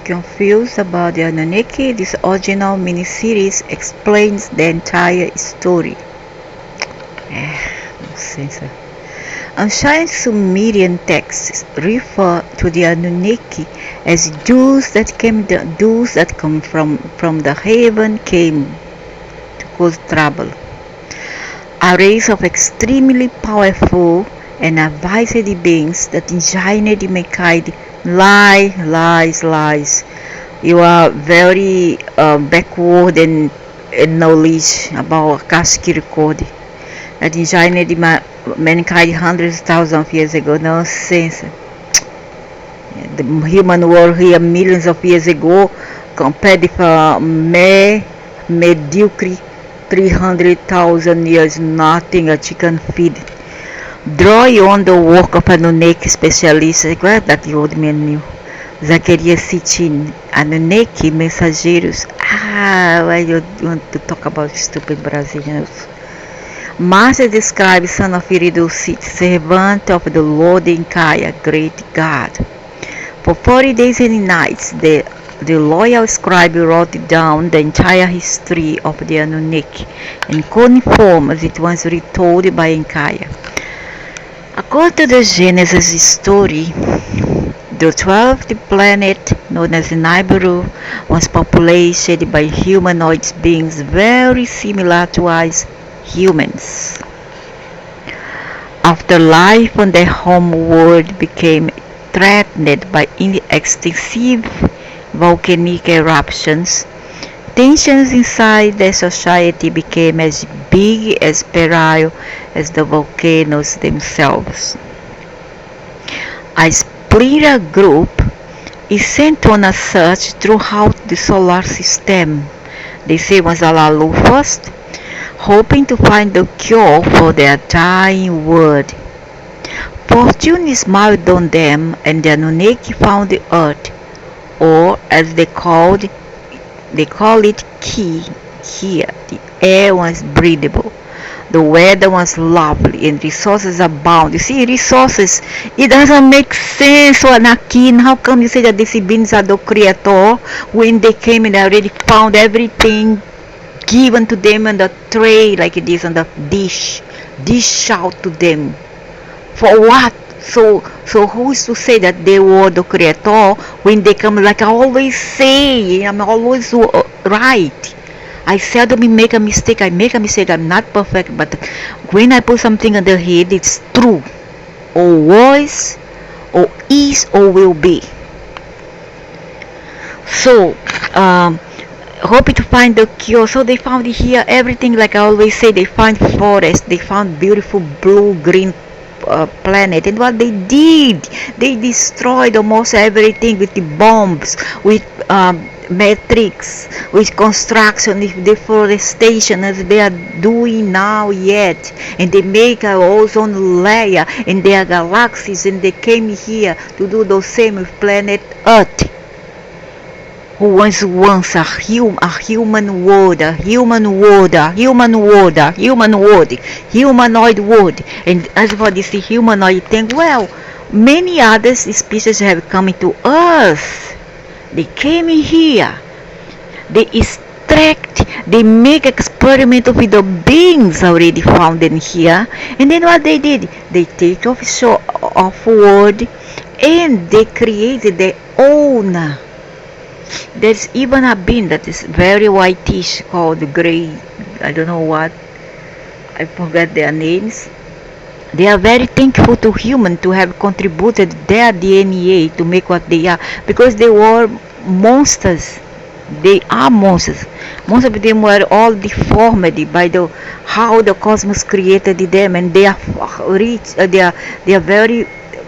confused about the Anunnaki, this original miniseries explains the entire story. No sense. Ancient Sumerian texts refer to the Anunnaki as those that come from the heaven came to cause trouble. A race of extremely powerful and advanced beings that engineered mankind. Lies. You are very backward in knowledge about Akashic record. That engineered mankind hundreds of thousands of years ago. Nonsense. The human world here millions of years ago compared with mediocre 300,000 years, nothing, a chicken feed. Draw on the work of Anunnaki specialists. Agora that the old man knew. Zacarias Sitchin, Anunnaki mensageiros. Why you want to talk about stupid Brazilians? Marcia describes son of Eridu, servant of the Lord Inkaya, great God. For 40 days and nights, the loyal scribe wrote down the entire history of the Anunnaki in cuneiform as it was retold by Inkaya. According to the Genesis story, the 12th planet, known as Nibiru, was populated by humanoid beings very similar to us humans. After life on their home world became threatened by extensive volcanic eruptions, tensions inside the society became as big as perilous as the volcanoes themselves. A splinter group is sent on a search throughout the solar system. They say was Alalu first, hoping to find the cure for their dying world. Fortune smiled on them, and the Anunnaki found the earth, or as they call it Ki here. The air was breathable, the weather was lovely, and resources abound. You see, resources, it doesn't make sense. So Anakin, how come you say that these beings are the creator when they came and they already found everything given to them on the tray like it is on the dish out to them? For what? So who is to say that they were the creator when they come? Like I always say, I'm always right. I seldom make a mistake. I make a mistake. I'm not perfect, but when I put something on the head, it's true, or was, or is, or will be. So hoping to find the cure. So they found here everything, like I always say. They find forest, they found beautiful blue-green planet, and what they did, they destroyed almost everything with the bombs, with metrics, with construction, with deforestation, as they are doing now yet, and they make a ozone layer in their galaxies, and they came here to do the same with planet Earth, who was once a humanoid world, and as for this humanoid thing, well, many other species have come into Earth. They came in here, they extract, they make experiment with the beings already found in here, and then what they did, they take off world, and they created their own. There's even a being that is very whitish called gray, I don't know what, I forgot their names. They are very thankful to humans to have contributed their DNA to make what they are, because they were monsters. They are monsters. Most of them were all deformed by how the cosmos created them, and they are rich. They are very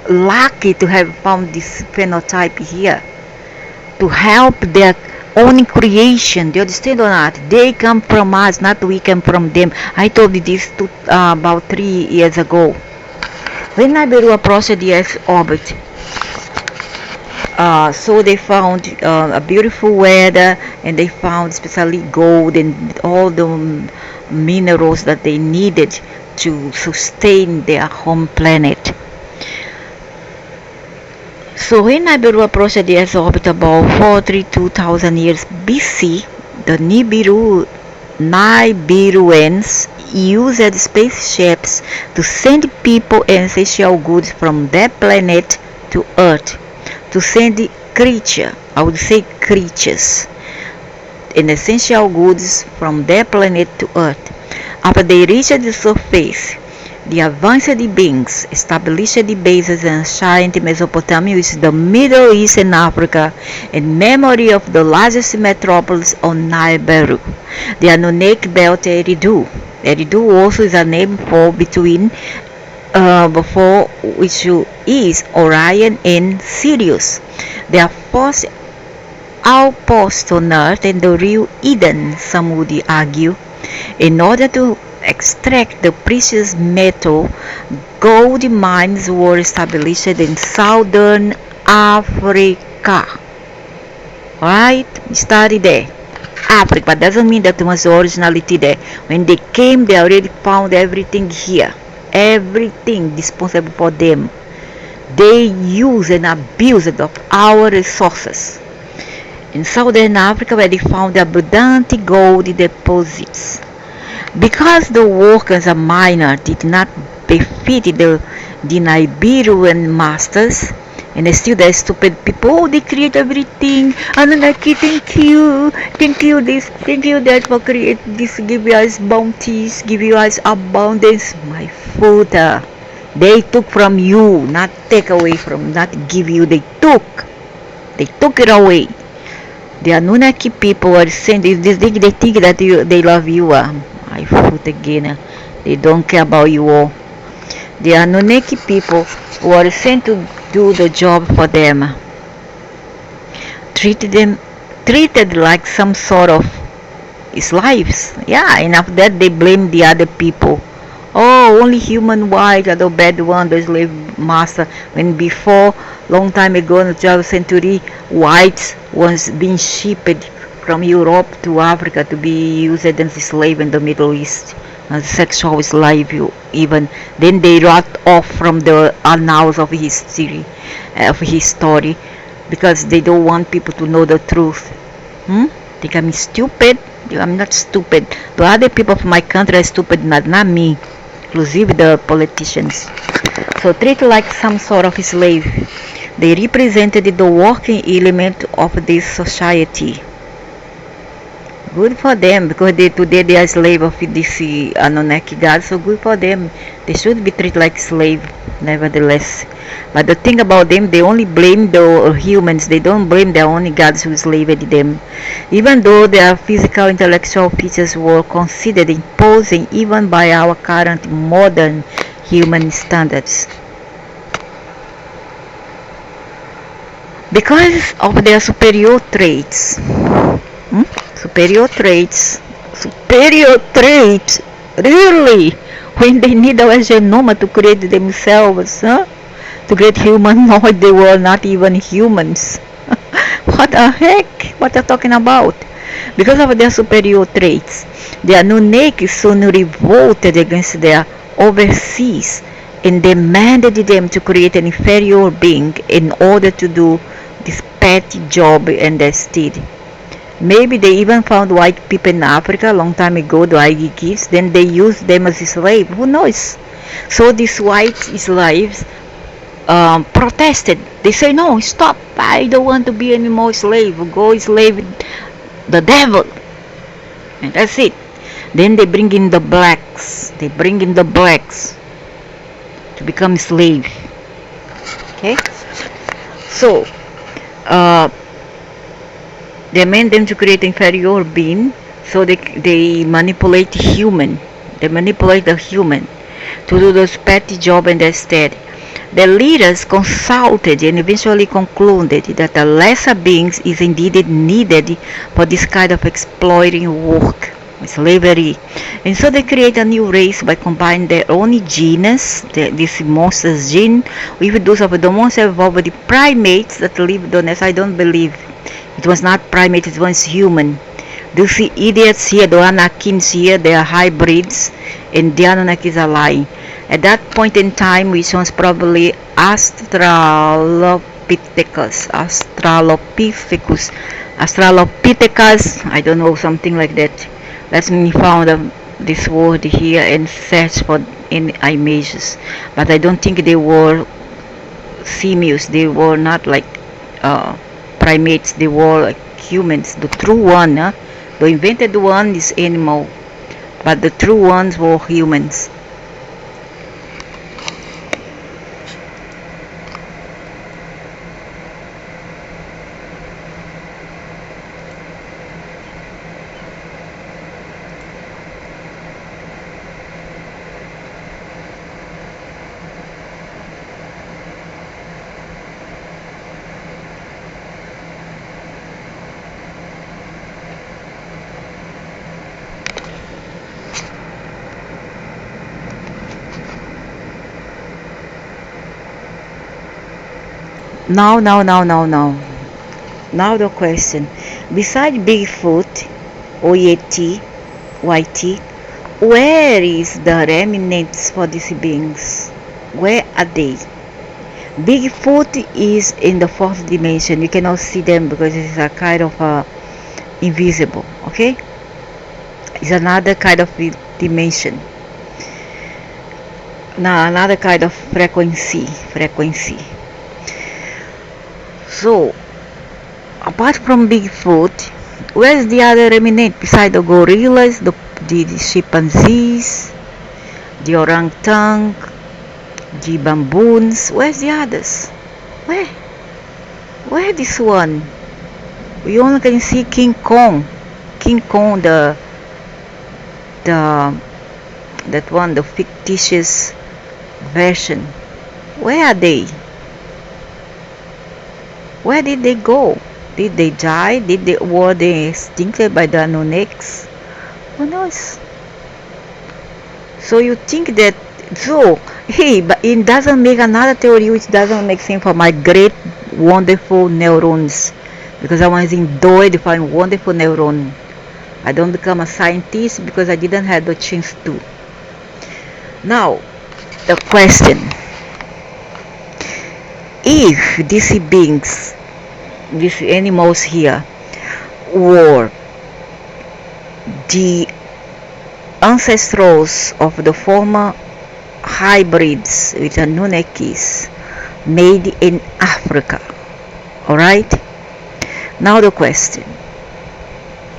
lucky to have found this phenotype here, to help their own creation. Do you understand or not? They come from us, not we come from them. I told you this about 3 years ago. When Nibiru approached the Earth's orbit, so they found a beautiful weather, and they found especially gold and all the minerals that they needed to sustain their home planet. So when Nibiru approached the Earth's orbit about 42,000 years BC, the Nibiruans used spaceships to send people and essential goods from their planet to Earth, to send creatures, and essential goods from their planet to Earth. After they reached the surface, the advanced beings established the bases and ancient Mesopotamia, which is the Middle East and Africa, in memory of the largest metropolis on Nibiru, the Anunnaki belt Eridu. Eridu also is a name for between before which is Orion and Sirius. Their first outpost on Earth and the real Eden, some would argue. In order to extract the precious metal, gold mines were established in southern Africa. Right? Study there. Africa, but doesn't mean that there was originality there. When they came, they already found everything here. Everything dispensable for them. They use and abuse of our resources. In southern Africa, where they found abundant gold deposits. Because the workers and miners did not befit the Nibiruan masters, and still the stupid people, they create everything. Anunnaki, thank you this, thank you that for create this, give you us bounties, give you us abundance. My food, they took from you, not take away from, not give you. They took it away. The Anunnaki people are saying they think that they love you. My foot again. They don't care about you all. The Anunnaki people were sent to do the job for them. Treated like some sort of slaves. Yeah, and after that they blame the other people. Oh, only human whites are the bad one, the slave master. When before, long time ago in the 12th century, whites was being shipped from Europe to Africa to be used as a slave in the Middle East, as sexual slave even. Then they wrote off from the annals of history, because they don't want people to know the truth. Think I'm stupid? I'm not stupid. The other people of my country are stupid, not me, inclusive the politicians. So treated like some sort of slave. They represented the working element of this society. Good for them, because today they are slave of this Anunnaki god, so good for them. They should be treated like slave, nevertheless. But the thing about them, they only blame the humans. They don't blame their own gods who enslaved them. Even though their physical, intellectual features were considered imposing even by our current modern human standards. Because of their superior traits, really, when they need our genome to create themselves, to create humanoid, they were not even humans. What the heck? What are you talking about? Because of their superior traits, the Anunnaki soon revolted against their overseers and demanded them to create an inferior being in order to do this petty job in their stead. Maybe they even found white people in Africa a long time ago, the Igigis, then they used them as slaves. Who knows? So these white slaves protested. They say, no, stop. I don't want to be any more slave. Go slave the devil. And that's it. Then they bring in the blacks. To become slave. Okay? So, they meant them to create inferior being, so they manipulate human. They manipulate the human to do this petty job in their stead. The leaders consulted and eventually concluded that the lesser beings is indeed needed for this kind of exploiting work, slavery. And so they create a new race by combining their own genus, this monster's gene, with those of the most evolved primates that lived on Earth. I don't believe it was not primate, it was human. These idiots here, the Anakims here, they are hybrids, and the Anunnakis are lying. At that point in time, which was probably Australopithecus, Australopithecus, I don't know, something like that. Let me found this word here and search for in images. But I don't think they were simians. They were not like primates. They were like humans. The true one, the invented one is animal, but the true ones were humans. Now the question. Besides Bigfoot, or YT, where is the remnants for these beings? Where are they? Bigfoot is in the fourth dimension. You cannot see them because it's a kind of invisible. Okay? It's another kind of dimension. Now another kind of frequency. So, apart from Bigfoot, where's the other remnant beside the gorillas, the chimpanzees, the orangutan, the baboons? Where's the others? Where this one? We only can see King Kong, that one, the fictitious version. Where are they? Where did they go? Did they die? Were they extincted by the Anunnaki? Who knows? So you think that, but it doesn't make another theory which doesn't make sense for my great wonderful neurons, because I was endowed with a wonderful neuron. I don't become a scientist because I didn't have the chance to. Now, the question. If these beings, these animals here, were the ancestors of the former hybrids with Anunnakis made in Africa, alright? Now the question.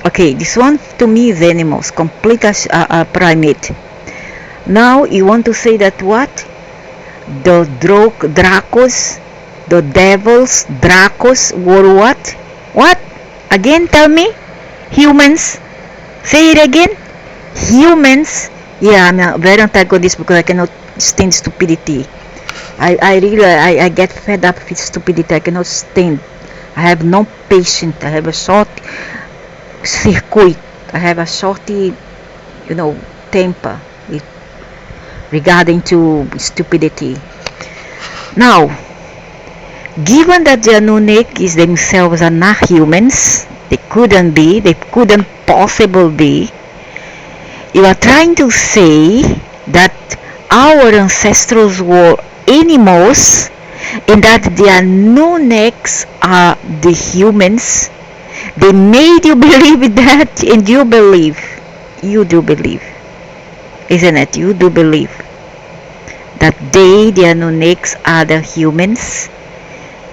Okay, this one to me is animals, complete as a primate. Now you want to say that what? The Dracos, the devils, Dracos were what? What? Again, tell me. Humans. Say it again. Humans. Yeah, I'm very antagonist because I cannot stand stupidity. I get fed up with stupidity. I cannot stand. I have no patience. I have a short circuit. I have a shorty, temper regarding to stupidity. Now, given that the Anunnakis themselves are not humans, they couldn't possibly be, you are trying to say that our ancestors were animals and that the Anunnakis are the humans. They made you believe that, and you do believe, isn't it? You do believe that the Anunnakis are the humans,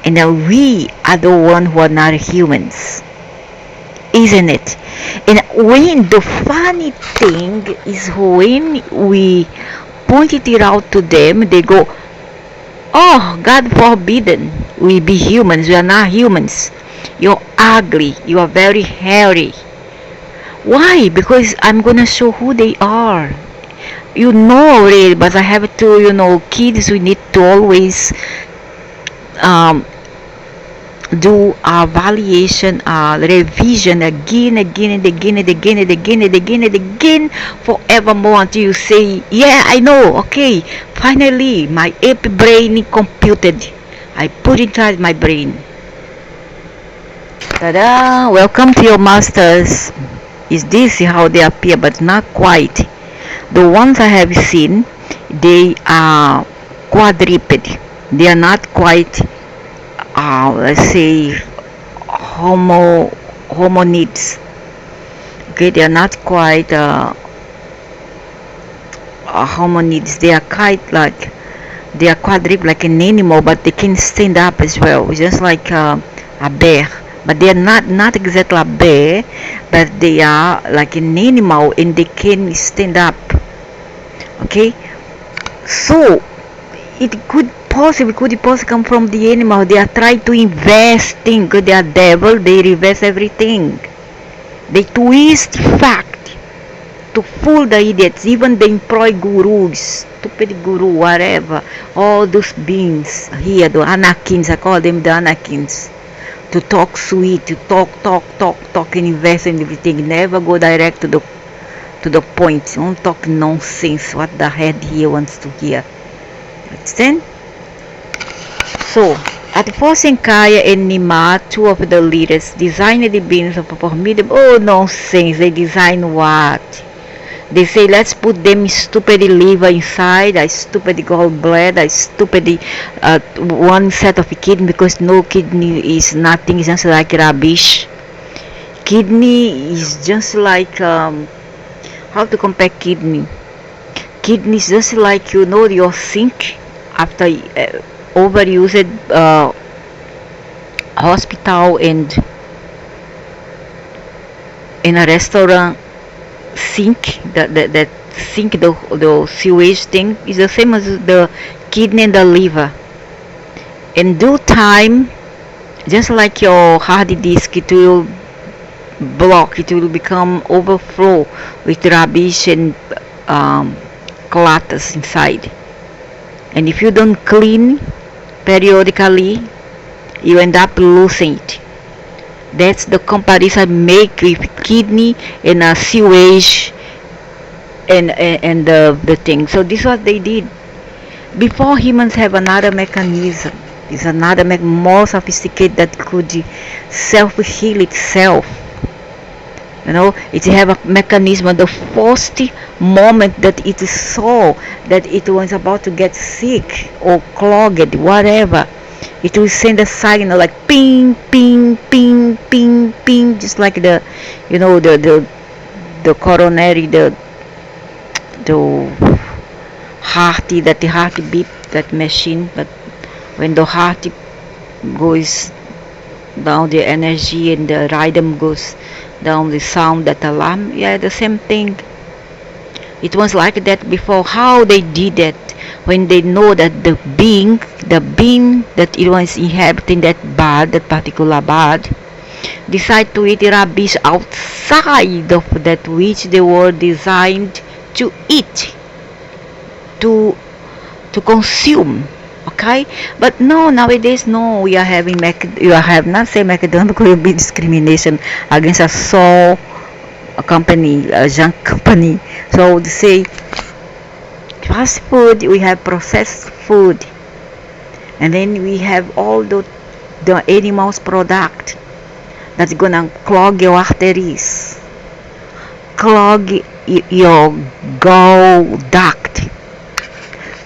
and that we are the one who are not humans, isn't it? And when the funny thing is, when we pointed it out to them, they go, "Oh, God forbidden, we be humans. We are not humans. You're ugly. You are very hairy." Why? Because I'm gonna show who they are. You know already, but I have to, kids, we need to always do a valuation, revision again and again forevermore until you say, yeah, I know, okay, finally my ape brain computed. I put inside my brain. Ta-da! Welcome to your masters. Is this how they appear? But not quite. The ones I have seen, they are quadruped. They are not quite let's say hominids. Okay, they are not quite hominids. They are quite like, they are quadruped like an animal, but they can stand up as well, just like a bear. But they are not exactly a bear, but they are like an animal and they can stand up. Okay, so it could possibly come from the animal. They are trying to invest things. They are devil. They reverse everything. They twist fact to fool the idiots. Even they employ gurus, stupid guru, whatever. All those beings here, the Anakins, I call them the Anakins, to talk sweet, to talk, and invest in everything. Never go direct to the point. Don't talk nonsense. What the head here wants to hear. Understand? So, at Fosenkaya and Nima, two of the leaders, designed the beings of a formidable. Oh, nonsense. They design what? They say, let's put them stupid liver inside, a stupid gallbladder, a stupid one set of kidney, because no kidney is nothing, it's just like rubbish. Kidney is just like, how to compare kidney? Kidney is just like, your sink after overused hospital and in a restaurant sink, that sink, the sewage thing is the same as the kidney and the liver. In due time, just like your hard disk, it will block, it will become overflow with rubbish and clutters inside. And if you don't clean periodically, you end up losing it. That's the comparison I make with kidney and sewage and the thing. So this is what they did. Before, humans have another mechanism. It's another more sophisticated that could self-heal itself. It have a mechanism. The first moment that it saw that it was about to get sick or clogged, whatever, it will send a signal like ping, ping, ping, ping, ping, just like the coronary, the heartbeat, that machine. But when the heart goes down, the energy, and the rhythm goes down, the sound, that alarm, the same thing. It was like that before. How they did that? When they know that the being that it was inhabiting that particular bed, decide to eat rubbish outside of that which they were designed to eat, to consume. Okay, but no, nowadays, no, we are having not say McDonald's, because it will be discrimination against a company, a junk company. So they say fast food, we have processed food, and then we have all the animals product that's gonna clog your arteries, clog your gall duct,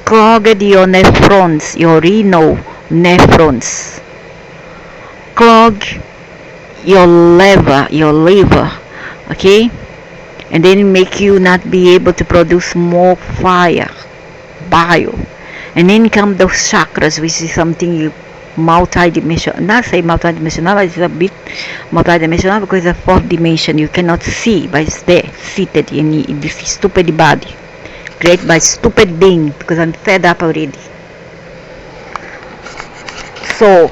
clog your nephrons, your renal nephrons, clog your liver, okay, and then make you not be able to produce more bio, and then come those chakras, which is something multi-dimensional. Not say multi-dimensional, it's a bit multi-dimensional because it's a fourth dimension. You cannot see, but it's there, seated in this stupid body, created by stupid being, because I'm fed up already. So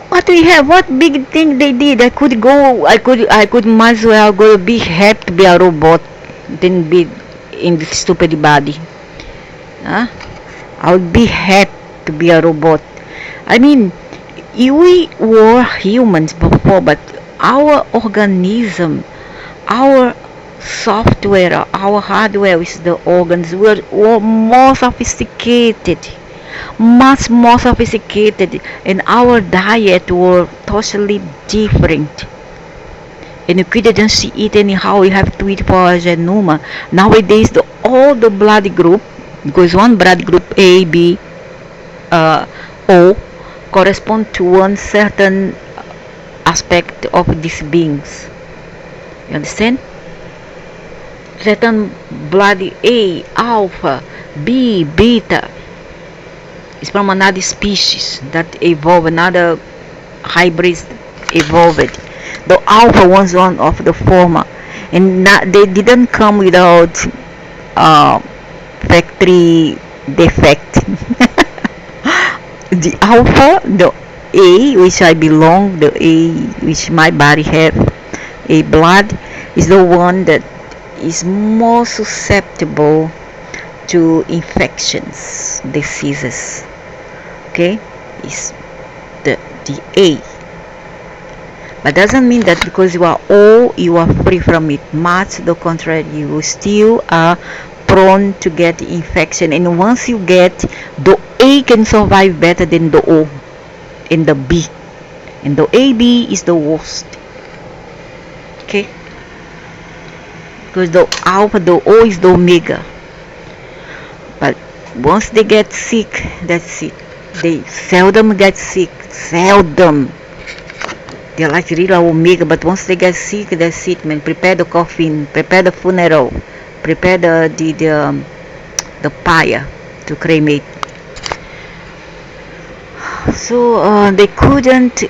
what we have, what big thing they did? I could might as well go be happy to be a robot than be in this stupid body. I would be happy to be a robot. I mean, we were humans before, but our organism, our software, our hardware, which is the organs, were more sophisticated, much more sophisticated, and our diet were totally different. And you couldn't just eat anyhow, you have to eat for a genome. Nowadays, all the blood group, because one blood group A, B, O, correspond to one certain aspect of these beings. You understand? Certain blood A, alpha, B, beta is from another species that evolved, another hybrid evolved. The alpha was one of the former, and they didn't come without factory defect. The alpha, the A, which I belong, the A which my body have, A blood, is the one that is more susceptible to infections, diseases. Okay, is the A. But doesn't mean that because you are O, you are free from it. Much the contrary, you still are prone to get infection. And once you get, the A can survive better than the O and the B. And the AB is the worst. Okay? Because the alpha, the O is the omega. But once they get sick, that's it. They seldom get sick. Seldom. They're like real omega, but once they get sick, that's it, man. Prepare the coffin, prepare the funeral, prepare the pyre to cremate. So they couldn't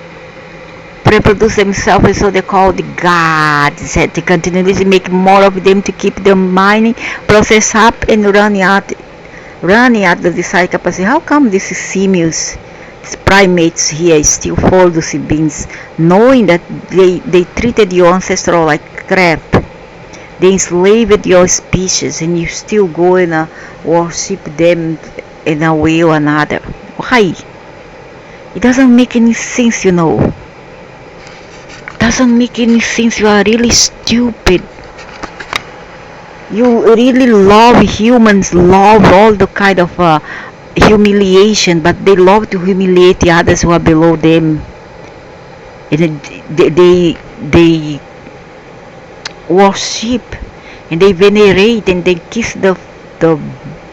reproduce themselves, so they called the gods. They continuously make more of them to keep the mining process up and running out the desired capacity. How come these simians, primates here, still follow those beings, knowing that they treated your ancestral like crap? They enslaved your species, and you still go and worship them in a way or another. Why? It doesn't make any sense, you know. It doesn't make any sense. You are really stupid. You really love humans, love all the kind of humiliation, but they love to humiliate the others who are below them. And they worship and they venerate and they kiss the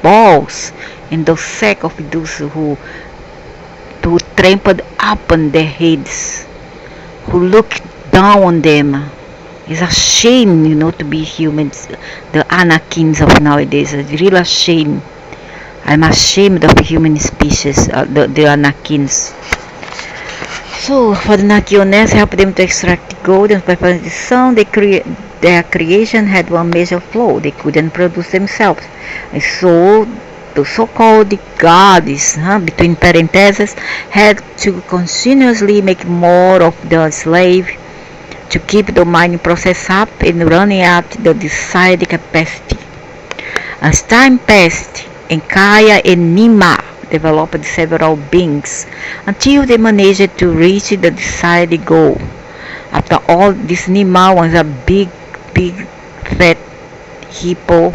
balls and the sack of those who trampled upon their heads, who look down on them. It's a shame, you know, to be humans, the Anakins of nowadays. It's really a shame. I'm ashamed of human species, the Anakins. So, for the Nakionness, help them to extract gold and prepare the sun. Their creation had one major flaw. They couldn't produce themselves. And so, the so-called gods, between parentheses, had to continuously make more of the slave to keep the mining process up and running at the desired capacity. As time passed, and Kaya and Nima developed several beings until they managed to reach the desired goal. After all, this Nima was a big, fat hippo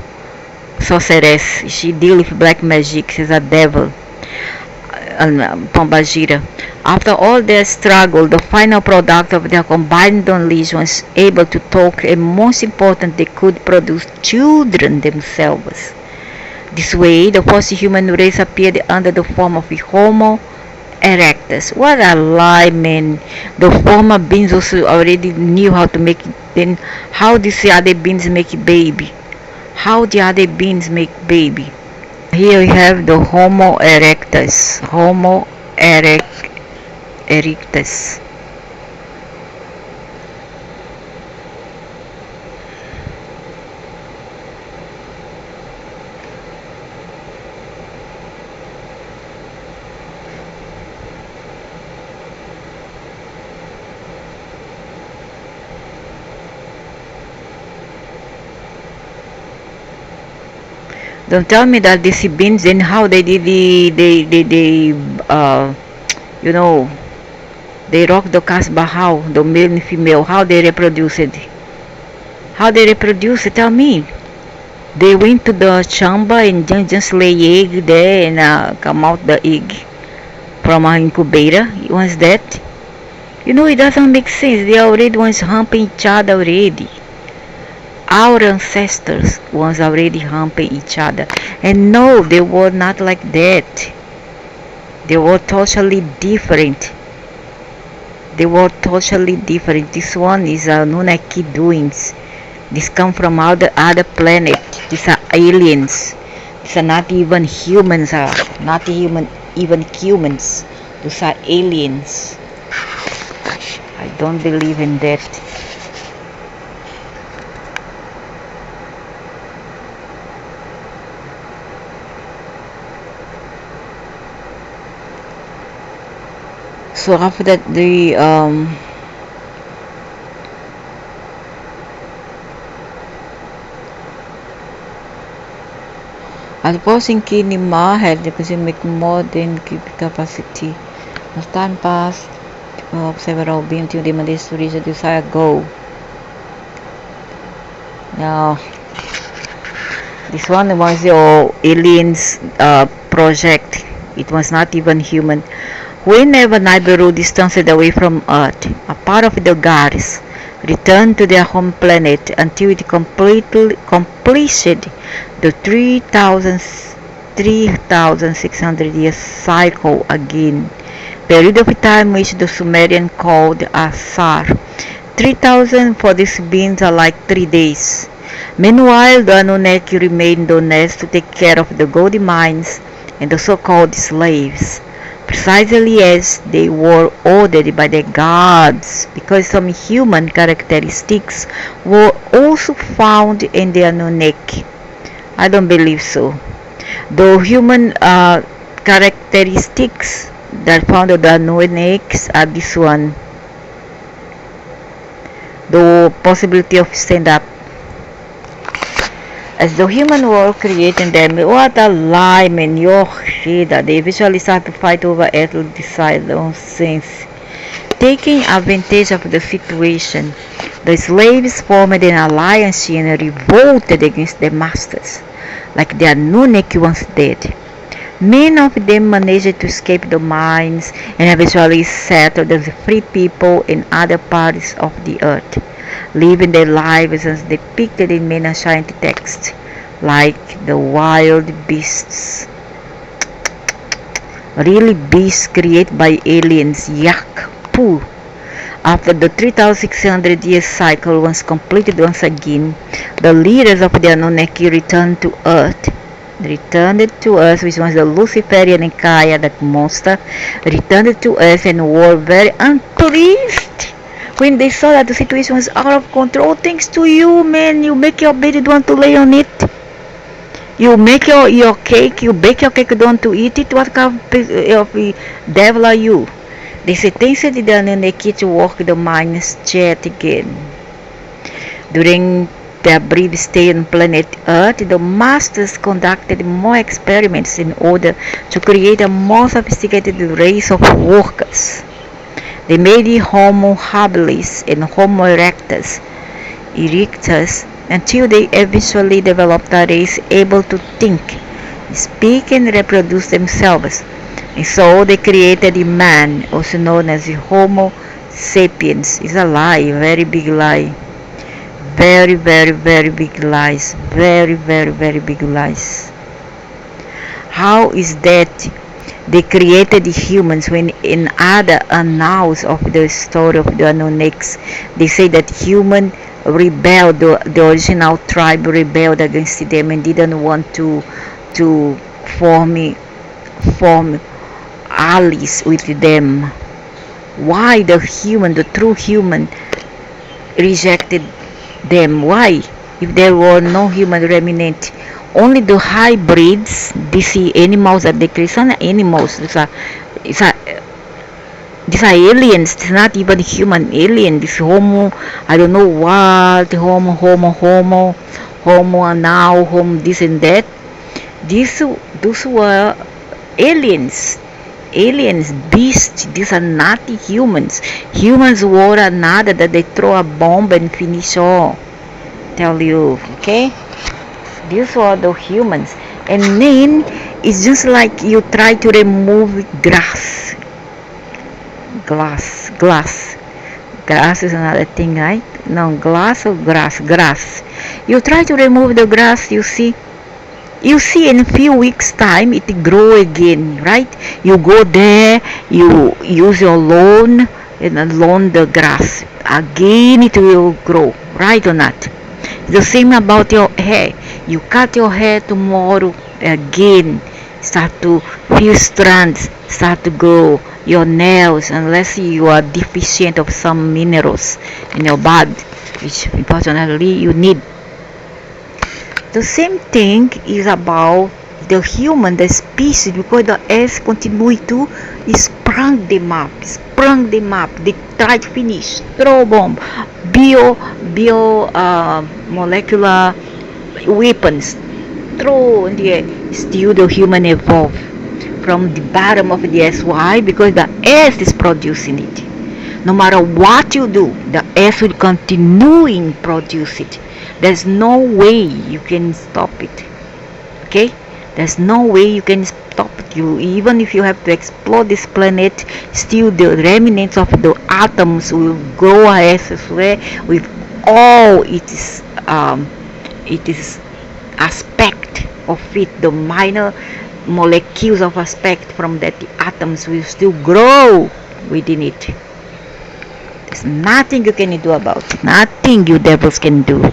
sorceress. She deals with black magic. She's a devil. Pombagira. After all their struggle, the final product of their combined knowledge was able to talk, and most important, they could produce children themselves. This way, the first human race appeared under the form of Homo erectus. What a lie, man. The former beings also already knew how to make it. Then how these other beings make baby? How the other beings make baby? Here we have the Homo erectus. Homo erectus. Don't tell me that these beings and how they did you know, they rock the Casbah, how the male and female, how they reproduce it. How they reproduce it? Tell me. They went to the chamber and just lay egg there and come out the egg from an incubator. Once that, you know, it doesn't make sense. They already once humping each other already. Our ancestors was already humping each other, and no, they were not like that. They were totally different. They were totally different. This one is Anunnaki doings. This come from other planet. These are aliens. These are not even humans. Not even humans. These are aliens. I don't believe in that. So after that, the outpost in Kinima had the cosmic more than capacity. As time passed, several beings to the Miniseries to desired go. Now, this one was the aliens project. It was not even human. Whenever Nibiru distanced away from Earth, a part of the gods returned to their home planet until it completed the 3,600 year cycle again, period of time which the Sumerian called Asar. 3,000 for these beings are like 3 days. Meanwhile, the Anunnaki remained on Earth to take care of the gold mines and the so-called slaves, precisely as they were ordered by the gods, because some human characteristics were also found in the Anunnaki. I don't believe so. Though human characteristics that found in the Anunnaki are this one. The possibility of stand-up. As the human were creating them, what a lie, man, that they eventually start to fight over earthly desire nonsense. Taking advantage of the situation, the slaves formed an alliance and revolted against their masters, like the Anunnaki once did. Many of them managed to escape the mines and eventually settled as free people in other parts of the earth, living their lives as depicted in many ancient texts, like the wild beasts. Really beasts created by aliens, yuck, poo. After the 3,600 year cycle was completed once again, the leaders of the Anunnaki returned to Earth, which was the Luciferian and Kaya, that monster, returned to Earth and were very unpleased when they saw that the situation was out of control. Thanks to you, man, you make your bed, you don't want to lay on it. You make your cake, you bake your cake, you don't want to eat it. What kind of devil are you? They said things that the Anunnaki to work the mines yet again. During their brief stay on planet Earth, the masters conducted more experiments in order to create a more sophisticated race of workers. They made the Homo habilis and Homo erectus until they eventually developed a race able to think, speak, and reproduce themselves. And so they created a man, also known as the Homo sapiens. It's a lie, very big lie. Very, very, very big lies. Very, very, very big lies. How is that they created the humans when in other annals of the story of the Anunnaki, they say that human rebelled, the original tribe rebelled against them and didn't want to form allies with them. Why the true human rejected them? Why? If there were no human remnant, only the hybrids, these animals that they create, some animals, these are aliens. It's not even human alien. This Homo, I don't know what, Homo, and now Homo, this and that. Those were aliens, beasts. These are not humans. Humans were another that they throw a bomb and finish all. Tell you, okay? These were the humans. And then it's just like you try to remove glass. Grass is another thing, right? No, glass or grass. You try to remove the grass, you see, You see, in a few weeks time it grow again, right? You go there, you use your lawn and lawn the grass again, it will grow, right or not? The same about your hair. You cut your hair tomorrow, again start to few strands start to grow. Your nails, unless you are deficient of some minerals in your body, which unfortunately you need. The same thing is about the human, the species, because the earth continue to sprung them up. They try to finish, throw bomb, bio molecular weapons, throw in the air. Still the human evolve from the bottom of the earth. Why? Because the earth is producing it. No matter what you do, the earth will continue in produce it. There's no way you can stop it. Okay? There's no way you can stop it. Even if you have to explode this planet, still the remnants of the atoms will go elsewhere with all its aspect of it. The minor molecules of aspect from that atoms will still grow within it. There's nothing you can do about it. Nothing you devils can do.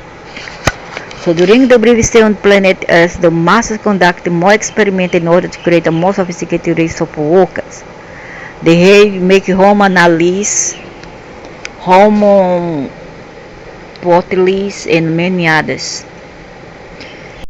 So during the brief stay on planet Earth, the masters conducted more experiments in order to create a more sophisticated race of workers. They make Homo analysis, Homo portalis, and many others.